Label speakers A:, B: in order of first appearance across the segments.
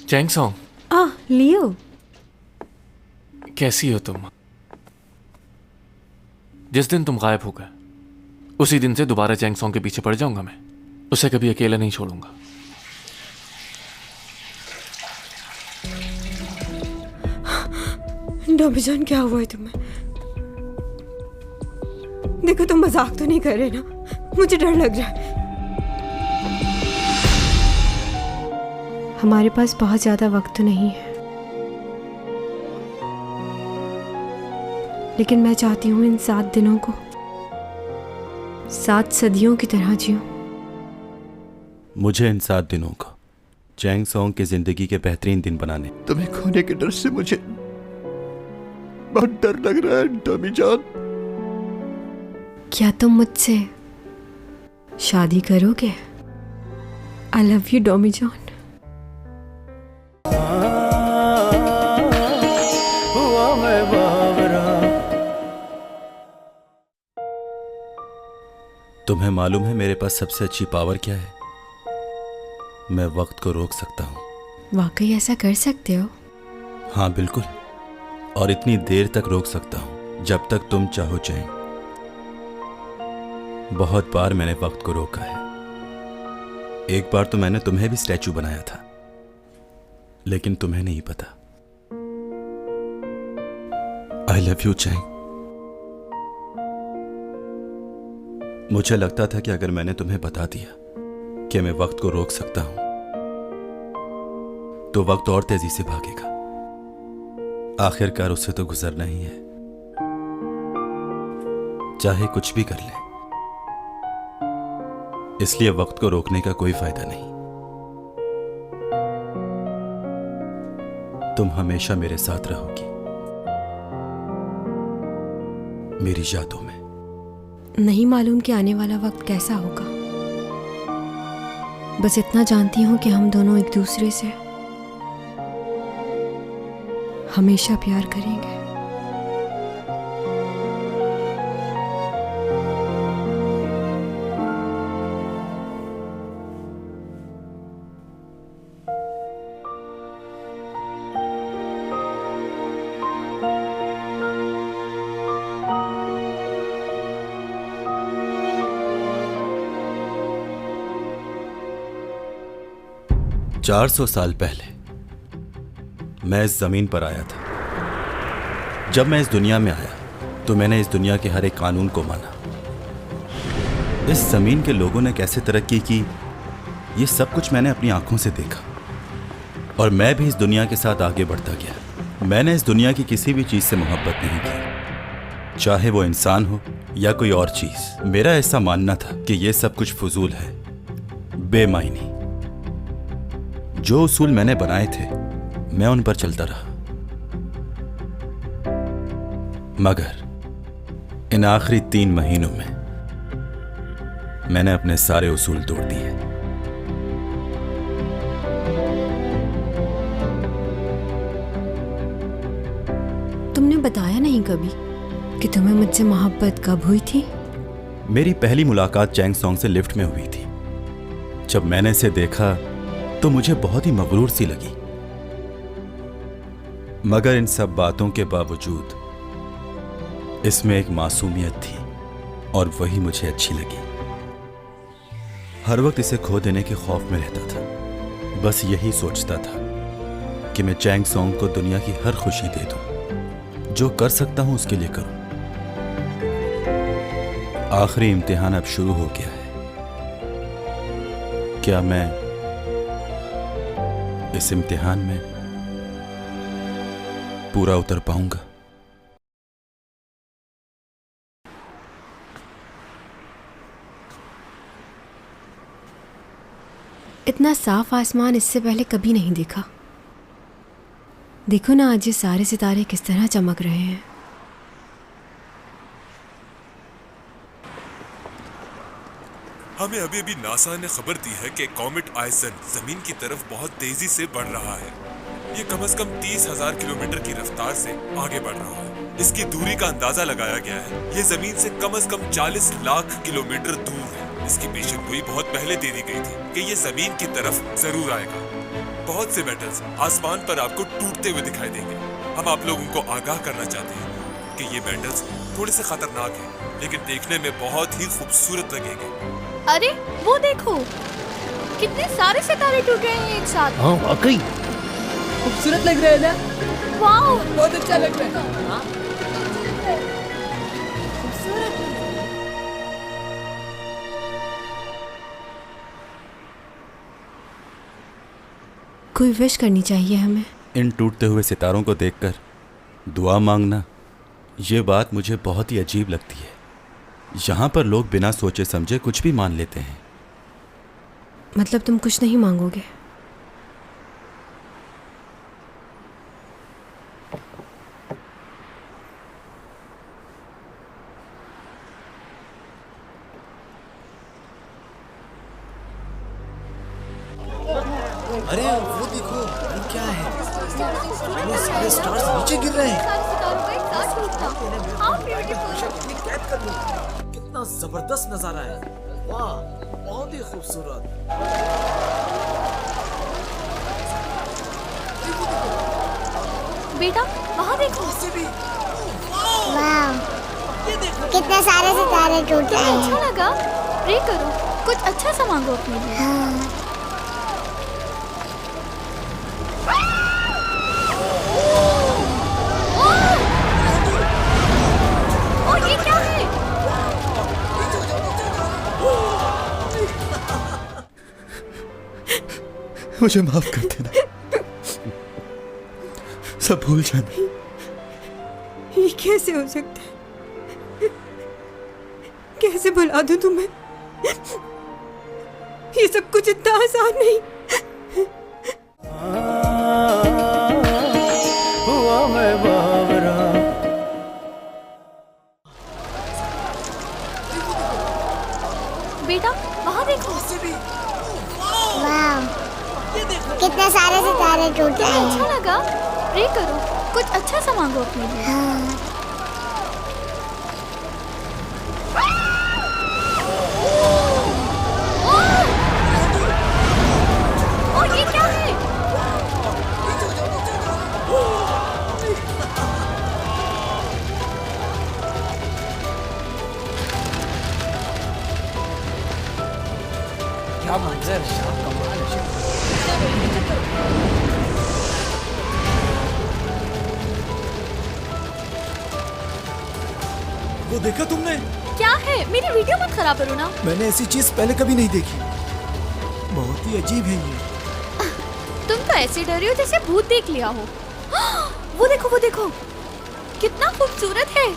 A: Chang song,
B: लियो,
A: कैसी हो तुम? जिस दिन तुम गायब हो गए उसी दिन से दोबारा चैंग सॉन्ग के पीछे पड़ जाऊंगा मैं। उसे कभी अकेला नहीं छोड़ूंगा।
B: डॉबीजान क्या हुआ है तुम्हें? देखो तुम मजाक तो नहीं कर रहे ना? मुझे डर लग रहा है। हमारे पास बहुत ज्यादा वक्त तो नहीं है, लेकिन मैं चाहती हूँ इन 7 दिनों को 7 सदियों की तरह जीऊं।
C: मुझे इन 7 दिनों को चैंग सॉन्ग की जिंदगी के बेहतरीन दिन बनाने।
D: तुम्हें खोने के डर से मुझे बहुत डर लग रहा है डॉबीजान।
B: क्या तुम मुझसे शादी करोगे? आई लव यू डॉबीजान।
C: तुम्हें मालूम है मेरे पास सबसे अच्छी पावर क्या है? मैं वक्त को रोक सकता हूँ।
B: वाकई ऐसा कर सकते हो?
C: हाँ बिल्कुल, और इतनी देर तक रोक सकता हूँ जब तक तुम चाहो चैंग। बहुत बार मैंने वक्त को रोका है। एक बार तो मैंने तुम्हें भी स्टैचू बनाया था, लेकिन तुम्हें नहीं पता। I love you Chang. मुझे लगता था कि अगर मैंने तुम्हें बता दिया कि मैं वक्त को रोक सकता हूं तो वक्त और तेजी से भागेगा। आखिरकार उससे तो गुजरना ही है, चाहे कुछ भी कर ले। इसलिए वक्त को रोकने का कोई फायदा नहीं। तुम हमेशा मेरे साथ रहोगी, मेरी यादों में।
B: नहीं मालूम कि आने वाला वक्त कैसा होगा, बस इतना जानती हूं कि हम दोनों एक दूसरे से हमेशा प्यार करेंगे।
C: चार 400 साल पहले मैं इस जमीन पर आया था। जब मैं इस दुनिया में आया तो मैंने इस दुनिया के हर एक कानून को माना। इस जमीन के लोगों ने कैसे तरक्की की, ये सब कुछ मैंने अपनी आंखों से देखा, और मैं भी इस दुनिया के साथ आगे बढ़ता गया। मैंने इस दुनिया की किसी भी चीज से मोहब्बत नहीं की, चाहे वो इंसान हो या कोई और चीज। मेरा ऐसा मानना था कि ये सब कुछ फजूल है, बेमायनी। जो उसूल मैंने बनाए थे मैं उन पर चलता रहा, मगर इन आखिरी 3 महीनों में मैंने अपने सारे उसूल तोड़ दिए।
B: तुमने बताया नहीं कभी कि तुम्हें मुझसे मोहब्बत कब हुई थी?
C: मेरी पहली मुलाकात चैंग सॉन्ग से लिफ्ट में हुई थी। जब मैंने इसे देखा तो मुझे बहुत ही मगरूर सी लगी, मगर इन सब बातों के बावजूद इसमें एक मासूमियत थी, और वही मुझे अच्छी लगी। हर वक्त इसे खो देने के खौफ में रहता था। बस यही सोचता था कि मैं चैंग सॉन्ग को दुनिया की हर खुशी दे दूं, जो कर सकता हूं उसके लिए करूं। आखिरी इम्तिहान अब शुरू हो गया है। क्या मैं इस इम्तिहान में पूरा उतर पाऊंगा?
B: इतना साफ आसमान इससे पहले कभी नहीं देखा। देखो ना आज ये सारे सितारे किस तरह चमक रहे हैं।
E: हमें अभी अभी नासा ने खबर दी है कि कॉमेट आइसन जमीन की तरफ बहुत तेजी से बढ़ रहा है। ये कम से कम 30,000 किलोमीटर की रफ्तार से आगे बढ़ रहा है। इसकी दूरी का अंदाजा लगाया गया है। ये जमीन से कम 40 लाख किलोमीटर दूर है। इसकी पेशेनगोई बहुत पहले दे दी गई थी कि ये जमीन की तरफ जरूर आएगा। बहुत से मेटल्स आसमान पर आपको टूटते हुए दिखाई देंगे। हम आप लोगों को आगाह करना चाहते हैं कि ये मेटल्स थोड़े से खतरनाक हैं, लेकिन देखने में बहुत ही खूबसूरत लगेंगे।
F: अरे वो देखो, कितने सारे सितारे टूट रहे हैं एक साथ।
G: हाँ वाकई
H: खूबसूरत लग रहा है ना?
F: वाओ,
H: बहुत अच्छा लग रहा है। हाँ?
B: कोई विश करनी चाहिए हमें।
C: इन टूटते हुए सितारों को देखकर दुआ मांगना, ये बात मुझे बहुत ही अजीब लगती है। यहाँ पर लोग बिना सोचे समझे कुछ भी मान लेते हैं।
B: मतलब तुम कुछ नहीं मांगोगे?
G: अरे वो देखो, वो क्या है? वो सारे स्टार्स नीचे गिर रहे हैं।
F: सारे सितारों का एक साथ टूटना। How beautiful.
G: ये कैद कर लो। कितना जबरदस्त नजारा है। वाह, बहुत ही खूबसूरत।
F: बेटा वहाँ देखो।
I: वाह, कितने सारे सितारे टूट रहे हैं।
F: अच्छा लगा। प्रे करो, कुछ अच्छा सा मांगो अपने लिए।
I: हाँ।
F: ओ, ये क्या है?
C: मुझे माफ कर देना, सब भूल जाना।
B: ये कैसे हो सकता है? कैसे भुला दूं तुम्हें? ये सब कुछ इतना आसान नहीं।
G: हुआ मैं बावरा।
F: बेटा वहाँ देखो।
I: वाह, कितने सारे सितारे टूट रहे हैं।
F: अच्छा लगा। प्रे करो, कुछ अच्छा सा मांगो अपने लिए।
I: हाँ।
F: ओ, ये क्या है?
G: क्या मंजर है, क्या कमाल है। वो देखा तुमने?
F: क्या है? मेरी वीडियो मत खराब करो ना।
G: मैंने ऐसी चीज पहले कभी नहीं देखी। बहुत ही अजीब है ये।
F: तुम तो ऐसे डरे हो जैसे भूत देख लिया हो। वो देखो, वो देखो, कितना खूबसूरत है।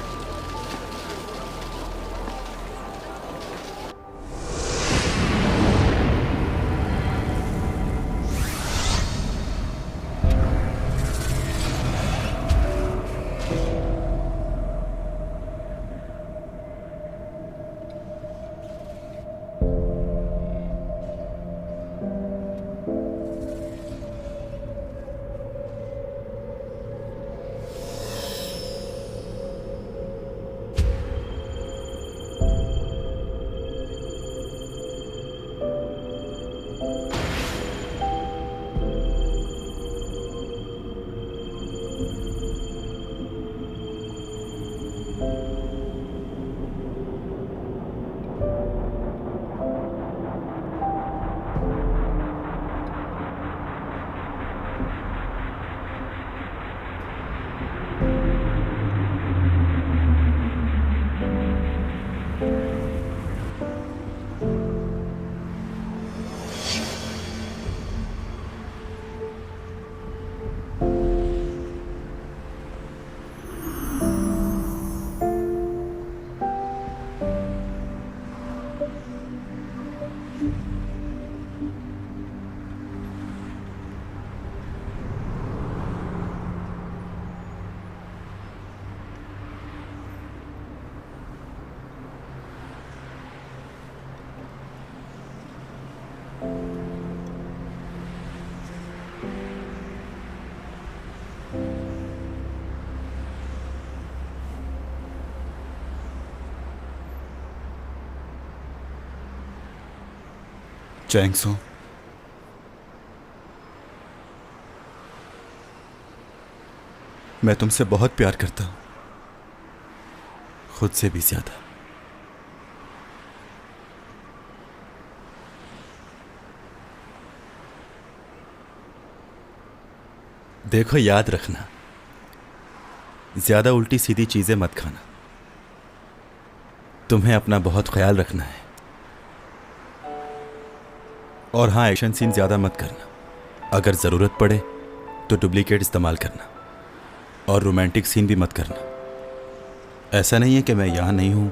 C: चैंग सो, मैं तुमसे बहुत प्यार करता हूं, खुद से भी ज्यादा। देखो, याद रखना, ज्यादा उल्टी सीधी चीजें मत खाना। तुम्हें अपना बहुत ख्याल रखना है। और हाँ, एक्शन सीन ज्यादा मत करना। अगर जरूरत पड़े तो डुप्लीकेट इस्तेमाल करना। और रोमांटिक सीन भी मत करना। ऐसा नहीं है कि मैं यहां नहीं हूं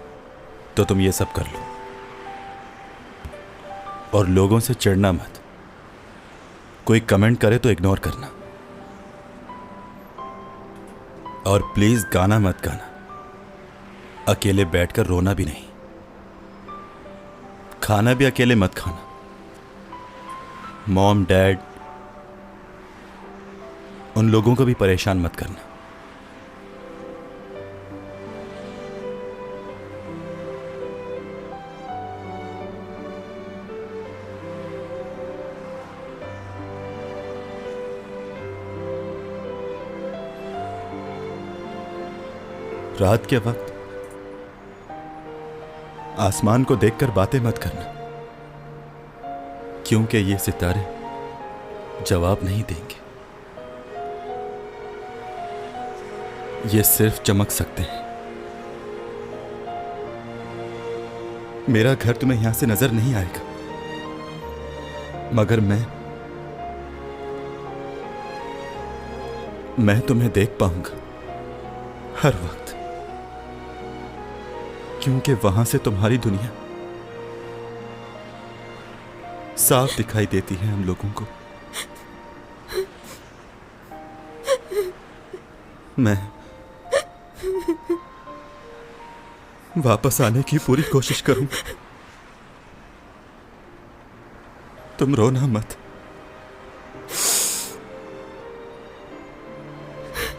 C: तो तुम ये सब कर लो। और लोगों से चिढ़ना मत। कोई कमेंट करे तो इग्नोर करना। और प्लीज गाना मत गाना। अकेले बैठकर रोना भी नहीं। खाना भी अकेले मत खाना। मॉम, डैड, उन लोगों को भी परेशान मत करना। रात के वक्त आसमान को देखकर बातें मत करना, क्योंकि ये सितारे जवाब नहीं देंगे। ये सिर्फ चमक सकते हैं। मेरा घर तुम्हें यहां से नजर नहीं आएगा, मगर मैं तुम्हें देख पाऊंगा हर वक्त, क्योंकि वहां से तुम्हारी दुनिया साफ दिखाई देती है हम लोगों को। मैं वापस आने की पूरी कोशिश करूंगा। तुम रोना मत।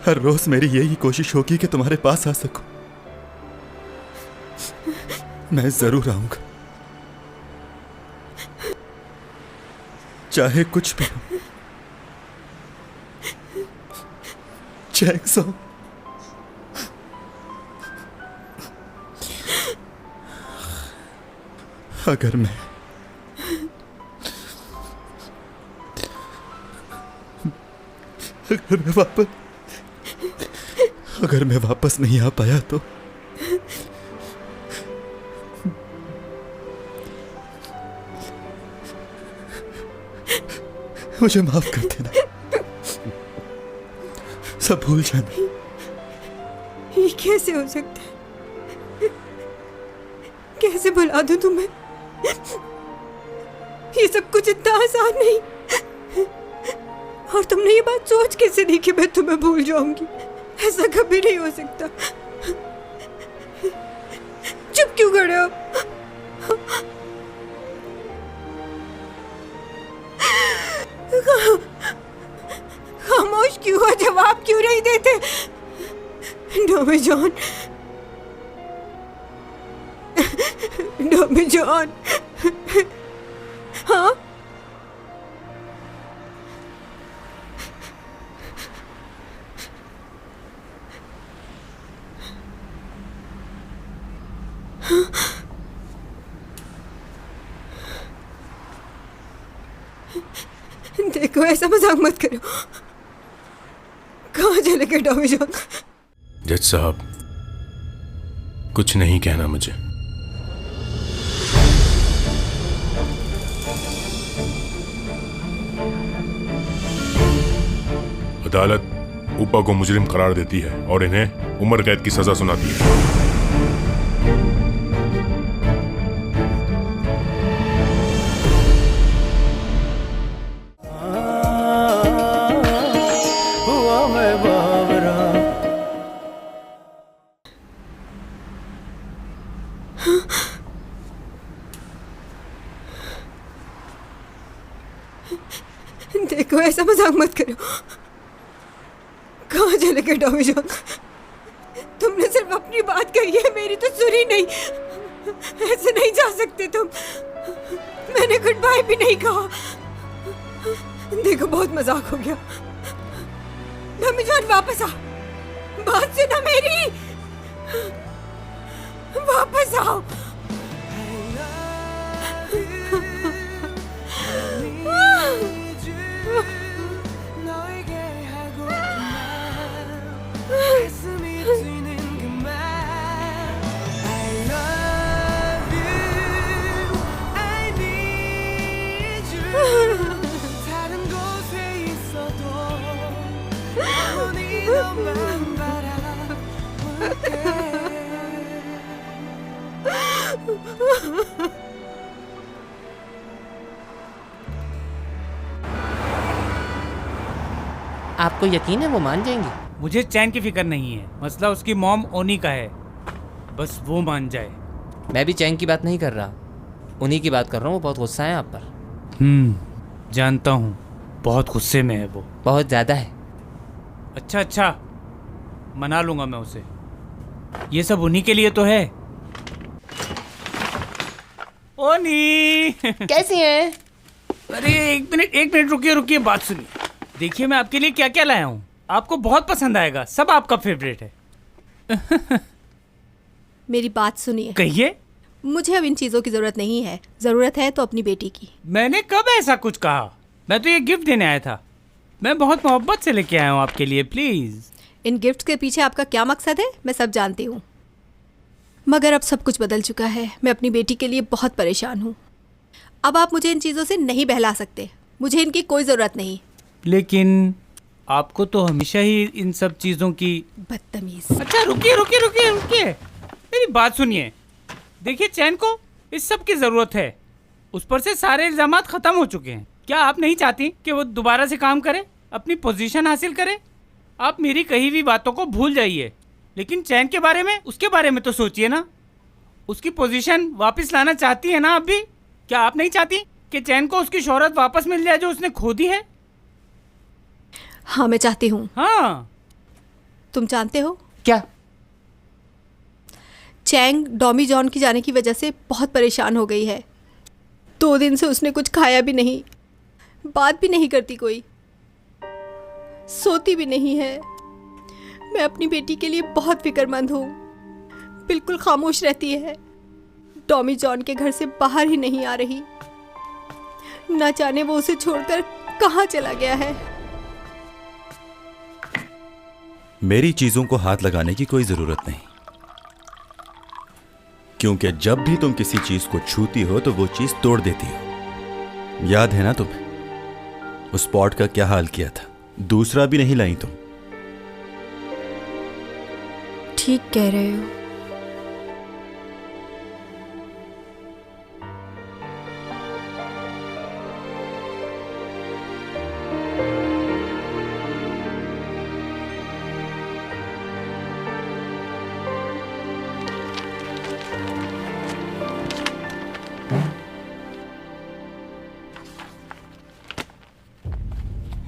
C: हर रोज मेरी यही कोशिश होगी कि तुम्हारे पास आ सकूं। मैं जरूर आऊंगा, चाहे कुछ भी हो। चैन सो। अगर मैं वापस नहीं आ पाया तो मुझे माफ कर देना। सब भूल जाना।
B: ये कैसे हो सकता है? कैसे भुला दूं तुम्हें? ये सब कुछ इतना आसान नहीं। और तुमने ये बात सोच कैसे दी कि मैं तुम्हें भूल जाऊंगी? ऐसा कभी नहीं हो सकता। चुप क्यों खड़े हो? खामोश क्यों हो? जवाब क्यों नहीं देते? डोमी जॉन, डोमी जॉन। हाँ, देखो, ऐसा मजाक मत करो। कहाँ चले गए डॉमी जॉन?
E: जज साहब, कुछ नहीं कहना मुझे। अदालत ऊपा को मुजरिम करार देती है और इन्हें उम्र कैद की सजा सुनाती है।
B: देखो, ऐसा मजाक मत करो। कहाँ चले गए डॉमी जॉन? तुमने सिर्फ अपनी बात कही है, मेरी तो सुनी नहीं। ऐसे नहीं जा सकते तुम। मैंने गुड बाय भी नहीं कहा। देखो, बहुत मजाक हो गया। डॉमी जॉन, वापस आ। बात सुनो मेरी, वापस आओ।
J: आपको यकीन है वो मान जाएंगी?
K: मुझे चैन की फिक्र नहीं है, मसला उसकी मॉम ओनी का है, बस वो मान जाए।
J: मैं भी चैन की बात नहीं कर रहा, उन्हीं की बात कर रहा हूँ। वो बहुत गुस्सा है आप पर।
K: जानता हूँ, बहुत गुस्से में है वो,
J: बहुत ज़्यादा है।
K: अच्छा, मना लूंगा मैं उसे। ये सब उन्हीं के लिए तो है। ओनी
J: कैसी हैं?
K: अरे एक मिनट रुकिए, बात सुनिए। देखिए मैं आपके लिए क्या क्या लाया हूँ, आपको बहुत पसंद आएगा, सब आपका फेवरेट है।
L: मेरी बात सुनिए।
K: कहिए।
L: मुझे अब इन चीजों की जरूरत नहीं है, जरूरत है तो अपनी बेटी की।
K: मैंने कब ऐसा कुछ कहा? मैं तो ये गिफ्ट देने आया था, मैं बहुत मोहब्बत से लेके आया हूँ आपके लिए, प्लीज।
L: इन गिफ्ट्स के पीछे आपका क्या मकसद है मैं सब जानती हूँ, मगर अब सब कुछ बदल चुका है। मैं अपनी बेटी के लिए बहुत परेशान हूँ। अब आप मुझे इन चीज़ों से नहीं बहला सकते, मुझे इनकी कोई ज़रूरत नहीं।
K: लेकिन आपको तो हमेशा ही इन सब चीज़ों की।
L: बदतमीज।
K: अच्छा रुकिए, मेरी बात सुनिए। देखिए चैन को इस सब की ज़रूरत है, उस पर से सारे इल्ज़ामात ख़त्म हो चुके हैं। क्या आप नहीं चाहती कि वो दोबारा से काम करे, अपनी पोजीशन हासिल करे? आप मेरी कही हुई बातों को भूल जाइए, लेकिन चैन के बारे में, उसके बारे में तो सोचिए ना। उसकी पोजीशन वापस लाना चाहती है ना आप भी? क्या आप नहीं चाहती कि चैन को उसकी शोहरत वापस मिल जाए जो उसने खो दी है?
L: हाँ मैं चाहती हूँ।
K: हाँ।
L: तुम जानते हो
J: क्या?
L: चैंग डॉमी जॉन की जाने की वजह से बहुत परेशान हो गई है। 2 दिन से उसने कुछ खाया भी नहीं, बात भी नहीं करती, कोई सोती भी नहीं है। मैं अपनी बेटी के लिए बहुत फिक्रमंद हूँ, बिल्कुल खामोश रहती है, टॉमी जॉन के घर से बाहर ही नहीं आ रही। न जाने वो उसे छोड़कर कहाँ चला गया है।
C: मेरी चीजों को हाथ लगाने की कोई जरूरत नहीं, क्योंकि जब भी तुम किसी चीज को छूती हो तो वो चीज तोड़ देती हो। याद है ना तुम्हें उस पॉट का क्या हाल किया था? दूसरा भी नहीं लाई तुम।
L: ठीक कह रहे हो।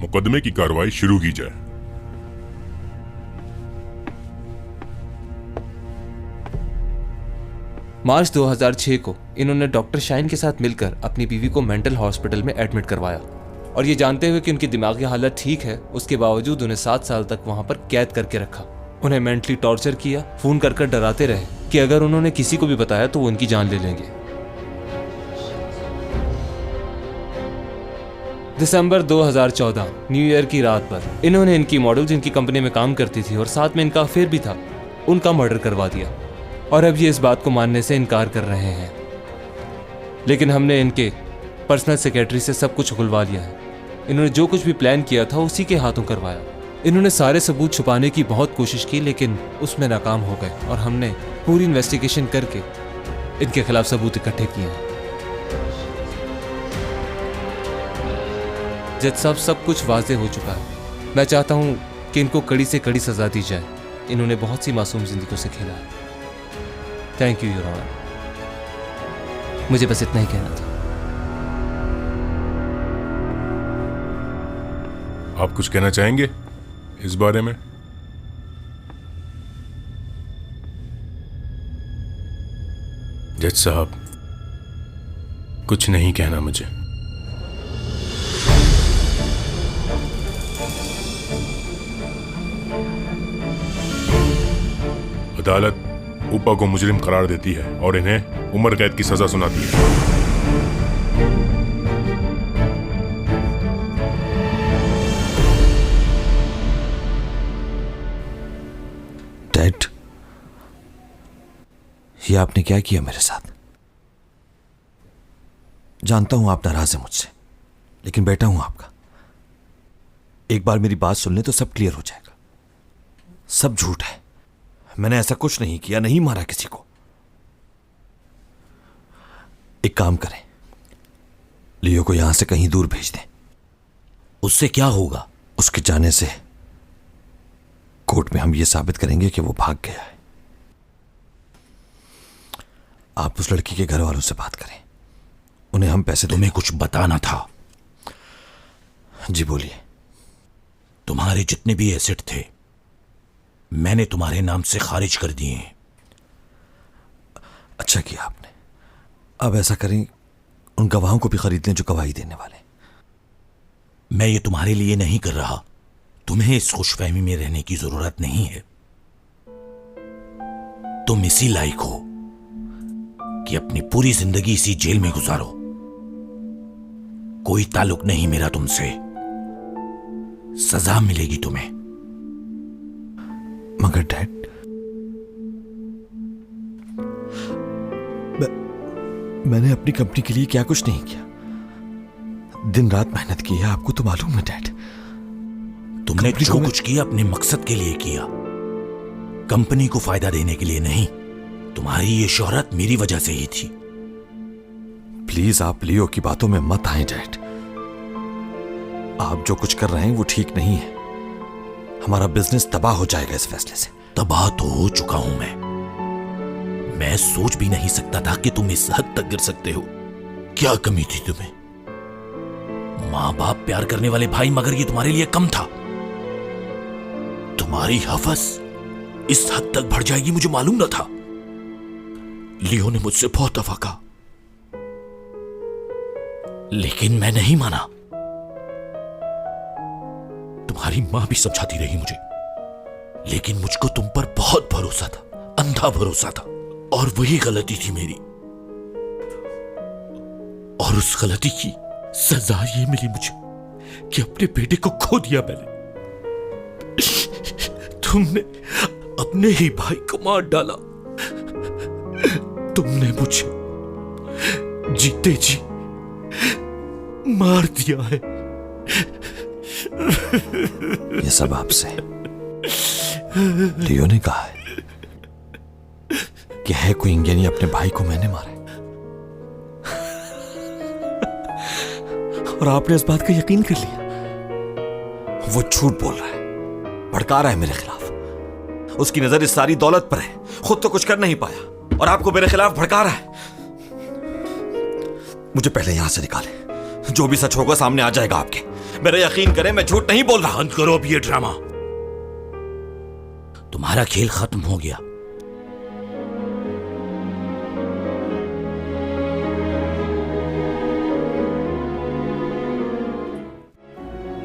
M: मुकदमे की कार्रवाई शुरू की जाए।
N: मार्च 2006 को इन्होंने डॉक्टर शाइन के साथ मिलकर अपनी बीवी को मेंटल हॉस्पिटल में एडमिट करवाया, और ये जानते हुए कि उनकी दिमागी हालत ठीक है, उसके बावजूद उन्हें 7 साल तक वहां पर कैद करके रखा। उन्हें मेंटली टॉर्चर किया, फोन कर डराते रहे कि अगर उन्होंने किसी को भी बताया तो वो उनकी जान ले लेंगे। दिसंबर 2014 न्यू ईयर की रात पर इन्होंने इनकी मॉडल जिनकी कंपनी में काम करती थी और साथ में इनका अफेयर भी था, उनका मर्डर करवा दिया, और अब ये इस बात को मानने से इनकार कर रहे हैं। लेकिन हमने इनके पर्सनल सेक्रेटरी से सब कुछ खुलवा लिया है। इन्होंने जो कुछ भी प्लान किया था उसी के हाथों करवाया। इन्होंने सारे सबूत छुपाने की बहुत कोशिश की, लेकिन उसमें नाकाम हो गए, और हमने पूरी इन्वेस्टिगेशन करके इनके खिलाफ सबूत इकट्ठे किए हैं। जज साहब, सब कुछ वाज़ेह हो चुका है। मैं चाहता हूं कि इनको कड़ी से कड़ी सजा दी जाए। इन्होंने बहुत सी मासूम जिंदगियों से खेला है। Thank you your honour. मुझे बस इतना ही कहना था।
M: आप कुछ कहना चाहेंगे इस बारे में? जज साहब, कुछ नहीं कहना मुझे। अदालत उपा को मुजरिम करार देती है और इन्हें उम्र कैद की सजा सुनाती है।
O: डैड, ये आपने क्या किया मेरे साथ? जानता हूं आप नाराज हैं मुझसे, लेकिन बेटा हूं आपका। एक बार मेरी बात सुन ले तो सब क्लियर हो जाएगा। सब झूठ है, मैंने ऐसा कुछ नहीं किया, नहीं मारा किसी को। एक काम करें, लियो को यहां से कहीं दूर भेज दें।
C: उससे क्या होगा?
O: उसके जाने से कोर्ट में हम यह साबित करेंगे कि वो भाग गया है। आप उस लड़की के घर वालों से बात करें, उन्हें हम पैसे।
C: तुम्हें कुछ बताना था।
O: जी बोलिए।
C: तुम्हारे जितने भी एसेट थे मैंने तुम्हारे नाम से खारिज कर दिए हैं।
O: अच्छा किया आपने। अब ऐसा करें, उन गवाहों को भी खरीद लें जो गवाही देने वाले।
C: मैं ये तुम्हारे लिए नहीं कर रहा। तुम्हें इस खुशफहमी में रहने की जरूरत नहीं है। तुम इसी लायक हो कि अपनी पूरी जिंदगी इसी जेल में गुजारो। कोई ताल्लुक नहीं मेरा तुमसे। सजा मिलेगी तुम्हें।
O: मगर डैड, मैंने अपनी कंपनी के लिए क्या कुछ नहीं किया। दिन रात मेहनत की है, आपको तो मालूम है डैड।
C: तुमने जो कुछ किया अपने मकसद के लिए किया, कंपनी को फायदा देने के लिए नहीं। तुम्हारी ये शोहरत मेरी वजह से ही थी।
O: प्लीज आप लियो की बातों में मत आए डैड। आप जो कुछ कर रहे हैं वो ठीक नहीं है। हमारा बिजनेस तबाह हो जाएगा इस फैसले से।
C: तबाह तो हो चुका हूं मैं सोच भी नहीं सकता था कि तुम इस हद तक गिर सकते हो। क्या कमी थी तुम्हें? मां बाप, प्यार करने वाले भाई, मगर ये तुम्हारे लिए कम था। तुम्हारी हवस इस हद तक बढ़ जाएगी मुझे मालूम न था। लियो ने मुझसे बहुत दफा कहा, लेकिन मैं नहीं माना। तुम्हारी मां भी समझाती रही मुझे, लेकिन मुझको तुम पर बहुत भरोसा था, अंधा भरोसा था। और वही गलती थी मेरी, और उस गलती की सजा ये मिली मुझे कि अपने बेटे को खो दिया मैंने। तुमने अपने ही भाई को मार डाला। तुमने मुझे जीते जी मार दिया है।
O: ये सब आपसे लियो ने कहा है कि है क्वीन, यानी अपने भाई को मैंने मारा है। और आपने इस बात का यकीन कर लिया। वो झूठ बोल रहा है, भड़का रहा है मेरे खिलाफ। उसकी नजर इस सारी दौलत पर है, खुद तो कुछ कर नहीं पाया और आपको मेरे खिलाफ भड़का रहा है। मुझे पहले यहां से निकाले, जो भी सच होगा सामने आ जाएगा आपके। मेरा यकीन करें, मैं झूठ नहीं बोल रहा।
C: बंद करो अब ये ड्रामा। तुम्हारा खेल खत्म हो गया।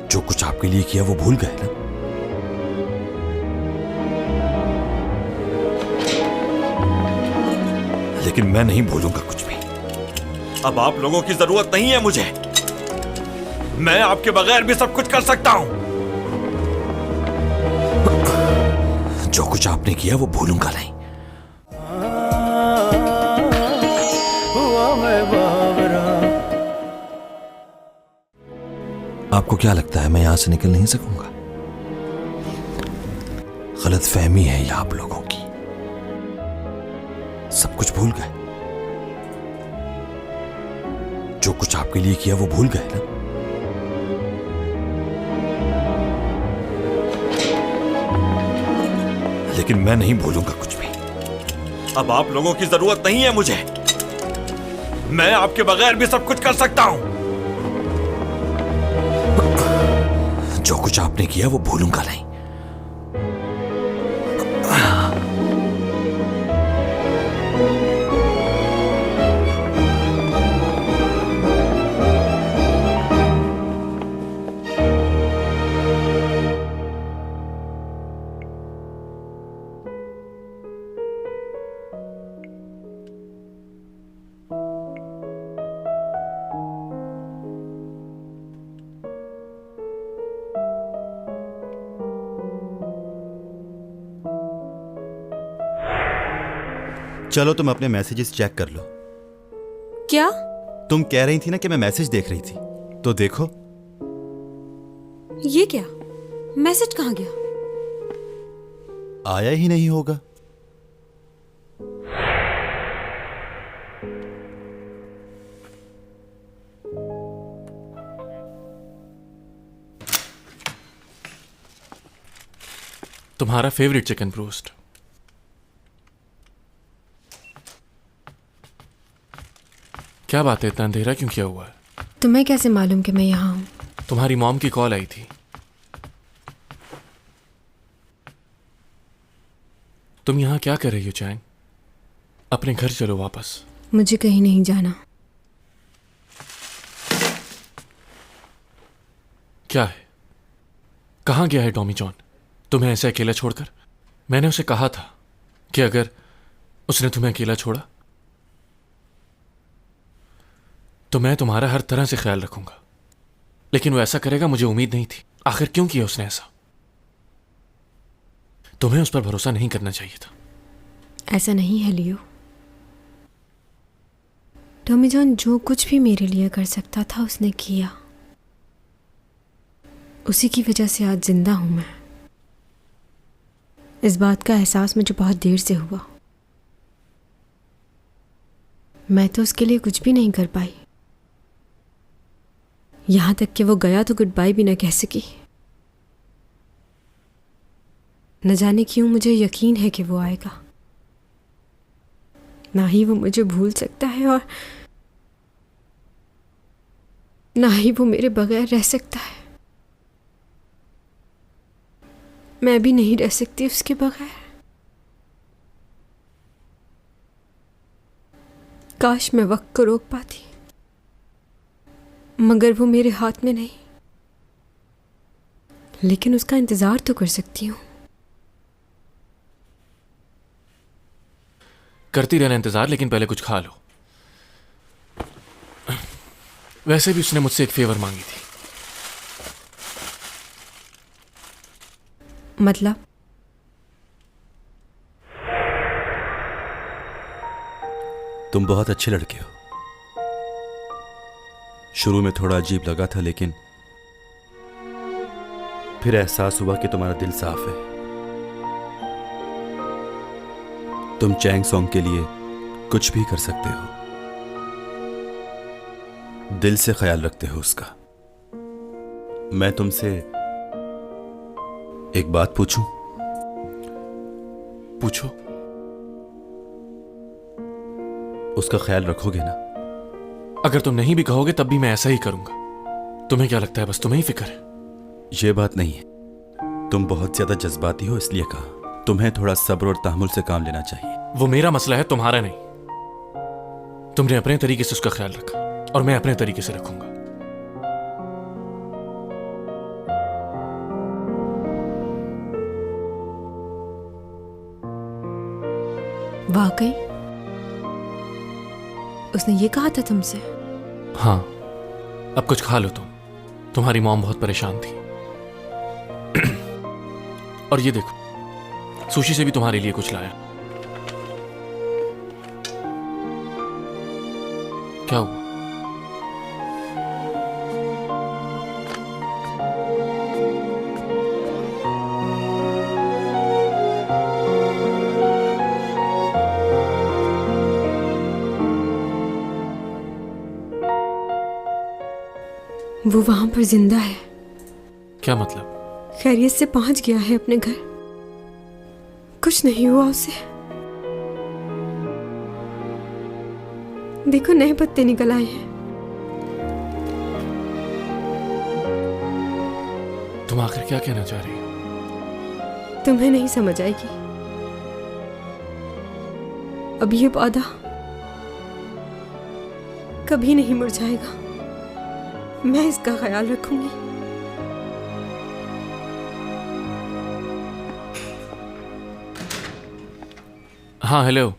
O: जो कुछ आपके लिए किया वो भूल गए ना? लेकिन मैं नहीं भूलूंगा कुछ भी। अब आप लोगों की जरूरत नहीं है मुझे। मैं आपके बगैर भी सब कुछ कर सकता हूं। जो कुछ आपने किया वो भूलूंगा नहीं। आपको क्या लगता है मैं यहां से निकल नहीं सकूंगा? गलत फहमी है ये आप लोगों की। सब कुछ भूल गए। जो कुछ आपके लिए किया वो भूल गए ना? लेकिन मैं नहीं भूलूंगा कुछ भी। अब आप लोगों की जरूरत नहीं है मुझे। मैं आपके बगैर भी सब कुछ कर सकता हूं। जो कुछ आपने किया वो भूलूंगा नहीं।
C: चलो तुम अपने मैसेजेस चेक कर लो।
L: क्या?
C: तुम कह रही थी ना कि मैं मैसेज देख रही थी, तो देखो।
L: ये क्या? मैसेज कहाँ गया?
C: आया ही नहीं होगा।
A: तुम्हारा फेवरेट चिकन ब्रोस्ट। क्या बात है, इतना अंधेरा क्यों किया हुआ है?
L: तुम्हें कैसे मालूम कि मैं यहाँ हूँ?
A: तुम्हारी मॉम की कॉल आई थी। तुम यहाँ क्या कर रही हो चैंग? अपने घर चलो वापस।
L: मुझे कहीं नहीं जाना।
A: क्या है? कहाँ गया है टॉमी जॉन तुम्हें ऐसे अकेला छोड़कर? मैंने उसे कहा था कि अगर उसने तुम्हें अकेला छोड़ा तो मैं तुम्हारा हर तरह से ख्याल रखूंगा, लेकिन वो ऐसा करेगा मुझे उम्मीद नहीं थी। आखिर क्यों किया उसने ऐसा? तुम्हें उस पर भरोसा नहीं करना चाहिए था।
L: ऐसा नहीं है लियो। टॉमी जॉन जो कुछ भी मेरे लिए कर सकता था उसने किया। उसी की वजह से आज जिंदा हूं मैं। इस बात का एहसास मुझे बहुत देर से हुआ। मैं तो उसके लिए कुछ भी नहीं कर पाई, यहां तक कि वो गया तो गुड बाय भी ना कह सकी। न जाने क्यों मुझे यकीन है कि वो आएगा। ना ही वो मुझे भूल सकता है और ना ही वो मेरे बगैर रह सकता है। मैं भी नहीं रह सकती उसके बगैर। काश मैं वक्त को रोक पाती, मगर वो मेरे हाथ में नहीं। लेकिन उसका इंतजार तो कर सकती हूँ।
A: करती रहना इंतजार, लेकिन पहले कुछ खा लो। वैसे भी उसने मुझसे एक फेवर मांगी थी।
L: मतलब?
C: तुम बहुत अच्छे लड़के हो। शुरू में थोड़ा अजीब लगा था, लेकिन फिर एहसास हुआ कि तुम्हारा दिल साफ है। तुम चैंग सॉन्ग के लिए कुछ भी कर सकते हो। दिल से ख्याल रखते हो उसका। मैं तुमसे एक बात पूछूं?
A: पूछो।
C: उसका ख्याल रखोगे ना?
A: अगर तुम नहीं भी कहोगे तब भी मैं ऐसा ही करूंगा। तुम्हें क्या लगता है बस तुम्हें ही फिक्र है?
C: यह बात नहीं है। तुम बहुत ज्यादा जज्बाती हो, इसलिए कहा। तुम्हें थोड़ा सब्र और तहमुल से काम लेना चाहिए।
A: वो मेरा मसला है, तुम्हारा नहीं। तुमने अपने तरीके से उसका ख्याल रखा और मैं अपने तरीके से रखूंगा।
L: वाकई उसने ये कहा था तुमसे?
A: हाँ। अब कुछ खा लो तुम। तुम्हारी मॉम बहुत परेशान थी। और ये देखो, सुशी से भी तुम्हारे लिए कुछ लाया। क्या हुआ?
L: वो वहां पर जिंदा है।
A: क्या मतलब?
L: खैरियत से पहुंच गया है अपने घर। कुछ नहीं हुआ उसे। देखो नए पत्ते निकल आए हैं।
A: तुम आखिर क्या कहना चाह रही हो?
L: तुम्हें नहीं समझ आएगी। अब ये पौधा कभी नहीं मुरझाएगा। मैं इसका ख्याल रखूंगी।
A: हाँ हेलो।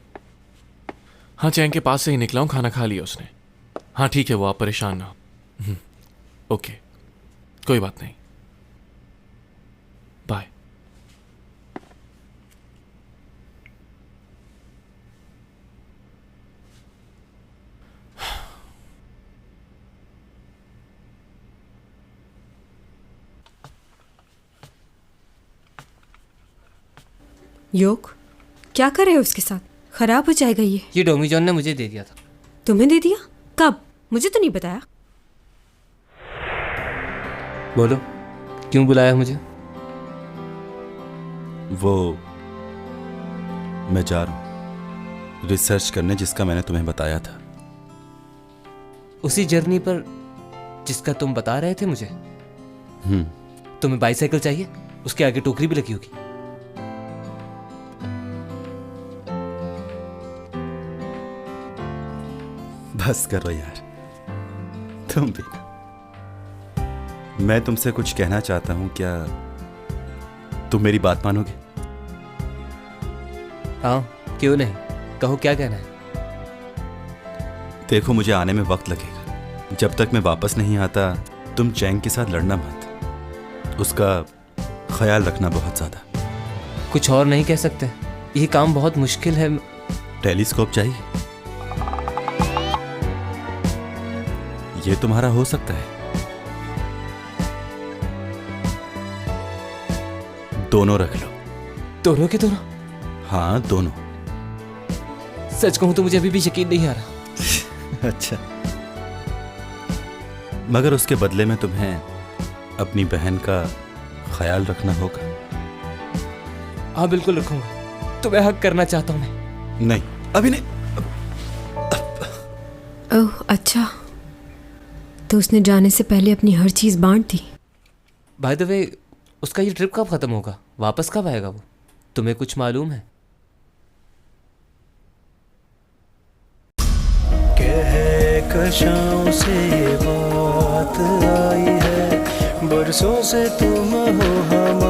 A: हाँ चैंग के पास से ही निकला हूँ, खाना खा लिया उसने। हाँ ठीक है, वो आप परेशान ना हो। ओके, कोई बात नहीं। बाय।
B: योग क्या कर रहे हो उसके साथ? खराब हो जाएगा ये
J: डोमी जॉन ने मुझे दे दिया था।
B: तुम्हें दे दिया? कब? मुझे तो नहीं बताया।
J: बोलो, क्यों बुलाया मुझे?
C: वो मैं जा रहा हूँ रिसर्च करने जिसका मैंने तुम्हें बताया था।
J: उसी जर्नी पर जिसका तुम बता रहे थे मुझे? तुम्हें बाइसाइकिल चाहिए? उसके आगे टोकरी भी लगी होगी।
C: बस करो यार, तुम भी। मैं तुमसे कुछ कहना चाहता हूं, क्या तुम मेरी बात मानोगे?
J: हाँ, क्यों नहीं, कहो क्या कहना है।
C: देखो, मुझे आने में वक्त लगेगा। जब तक मैं वापस नहीं आता तुम चैंग के साथ लड़ना मत, उसका ख्याल रखना बहुत ज्यादा।
J: कुछ और नहीं कह सकते? ये काम बहुत मुश्किल है।
C: टेलीस्कोप चाहिए? ये तुम्हारा हो सकता है। दोनों रख लो।
J: दोनों के दोनों?
C: हाँ, दोनों।
J: सच कहूं तो मुझे अभी भी यकीन नहीं आ रहा।
C: अच्छा, मगर उसके बदले में तुम्हें अपनी बहन का ख्याल रखना होगा।
J: हाँ, बिल्कुल रखूंगा। तुम्हें हक करना चाहता हूं मैं।
C: नहीं, अभी नहीं।
B: ओह अच्छा, तो उसने जाने से पहले अपनी हर चीज बांट दी।
J: बाय द वे, उसका ये ट्रिप कब खत्म होगा? वापस कब आएगा वो? तुम्हें कुछ मालूम है?
G: कहकशां से ये बात आई है, बरसों से तुम हो हमारे